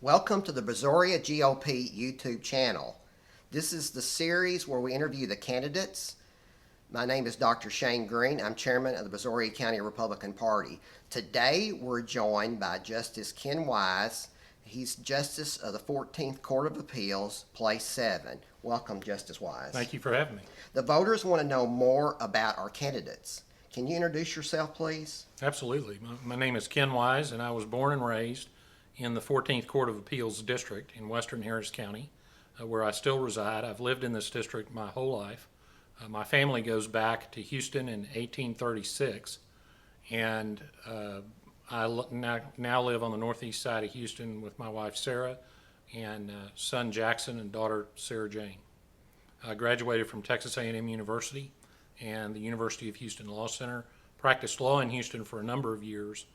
Welcome to the Brazorry GOP YouTube channel. This is the series where we interview the candidates. My name is Dr. Shane Green. I'm chairman of the Brazorry County Republican Party. Today we're joined by Justice Ken Wise. He's Justice of the 14th Court of Appeals, Place 7. Welcome, Justice Wise. Thank you for having me. The voters want to know more about our candidates. Can you introduce yourself, please? Absolutely. My name is Ken Wise, and I was born and raised in the 14th Court of Appeals District in western Harris County, where I still reside. I've lived in this district my whole life. My family goes back to Houston in 1836, and I now live on the northeast side of Houston with my wife Sarah and son Jackson and daughter Sarah Jane. I graduated from Texas A&M University and the University of Houston Law Center, practiced law in Houston for a number of years,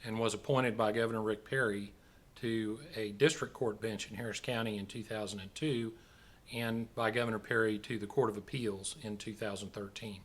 and was appointed by Governor Rick Perry to a district court bench in Harris County in 2002 and by Governor Perry to the Court of Appeals in 2013.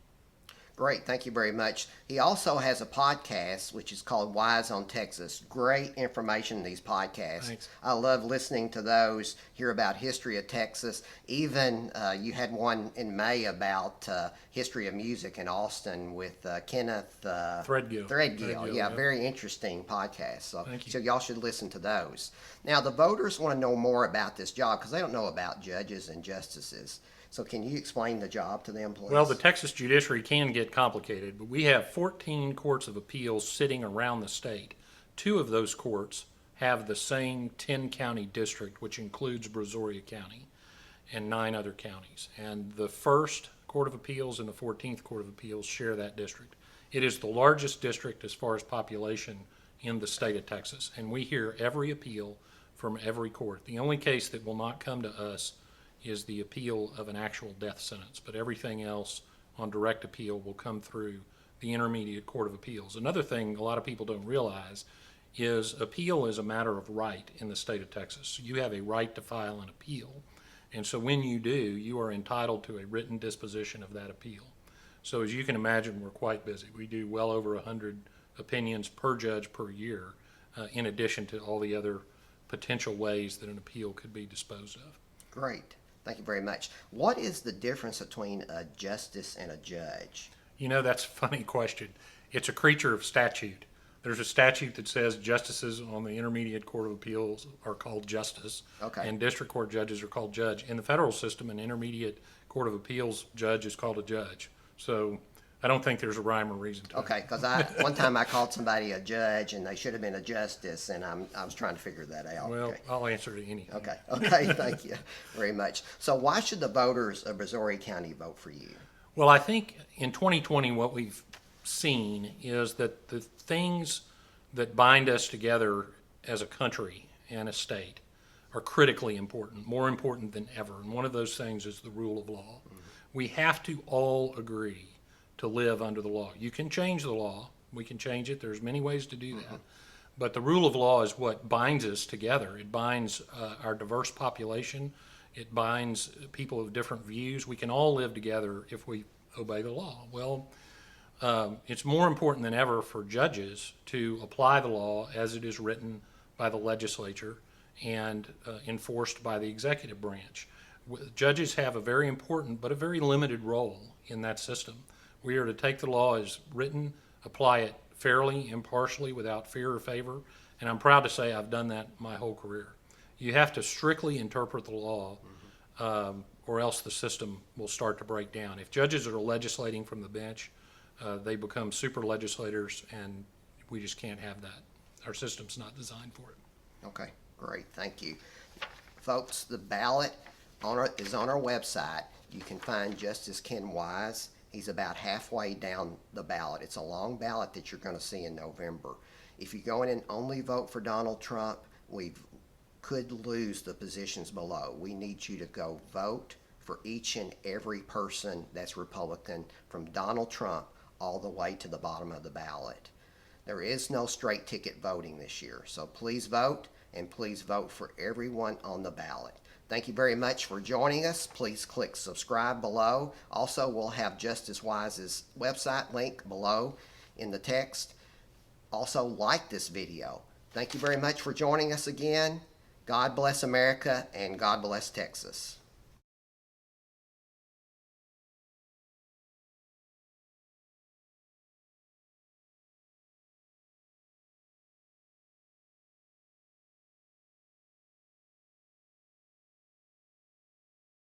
Great, thank you very much. He also has a podcast which is called Wise on Texas. Great information in these podcasts. Thanks. I love listening to those, hear about history of Texas. Even you had one in May about history of music in Austin with Kenneth Threadgill. Yeah, very interesting podcast. So y'all should listen to those. Now, the voters want to know more about this job because they don't know about judges and justices. So can you explain the job to them, please? Well, the Texas judiciary can get complicated, but we have 14 courts of appeals sitting around the state. 2 of those courts have the same 10-county district, which includes Brazorry County and 9 other counties. And the 1st Court of Appeals and the 14th Court of Appeals share that district. It is the largest district as far as population in the state of Texas, and we hear every appeal from every court. The only case that will not come to us is the appeal of an actual death sentence, but everything else on direct appeal will come through the Intermediate Court of Appeals. Another thing a lot of people don't realize is appeal is a matter of right in the state of Texas. You have a right to file an appeal, and so when you do, you are entitled to a written disposition of that appeal. So as you can imagine, we're quite busy. We do well over 100 opinions per judge per year, in addition to all the other potential ways that an appeal could be disposed of. Great. Thank you very much. What is the difference between a justice and a judge? You know, that's a funny question. It's a creature of statute. There's a statute that says justices on the Intermediate Court of Appeals are called justice, and district court judges are called judge. In the federal system, an Intermediate Court of Appeals judge is called a judge. So I don't think there's a rhyme or reason to it. Okay, because one time I called somebody a judge and they should have been a justice, and I was trying to figure that out. Well, I'll answer to anything. Okay, thank you very much. So why should the voters of Brazorry County vote for you? Well, I think in 2020 what we've seen is that the things that bind us together as a country and a state are critically important, more important than ever. And one of those things is the rule of law. Mm-hmm. We have to all agree to live under the law. You can change the law. We can change it. There's many ways to do that. But the rule of law is what binds us together. It binds our diverse population. It binds people of different views. We can all live together if we obey the law. Well, it's more important than ever for judges to apply the law as it is written by the legislature and enforced by the executive branch. Judges have a very important but a very limited role in that system. We are to take the law as written, apply it fairly, impartially, without fear or favor, and I'm proud to say I've done that my whole career. You have to strictly interpret the law, or else the system will start to break down. If judges are legislating from the bench, they become super legislators, and we just can't have that. Our system's not designed for it. Okay, great, thank you. Folks, the ballot is on our website. You can find Justice Ken Wise. He's about halfway down the ballot. It's a long ballot that you're going to see in November. If you go in and only vote for Donald Trump, we could lose the positions below. We need you to go vote for each and every person that's Republican, from Donald Trump all the way to the bottom of the ballot. There is no straight ticket voting this year, so please vote, and please vote for everyone on the ballot. Thank you very much for joining us. Please click subscribe below. Also, we'll have Justice Wise's website link below in the text. Also, like this video. Thank you very much for joining us again. God bless America and God bless Texas.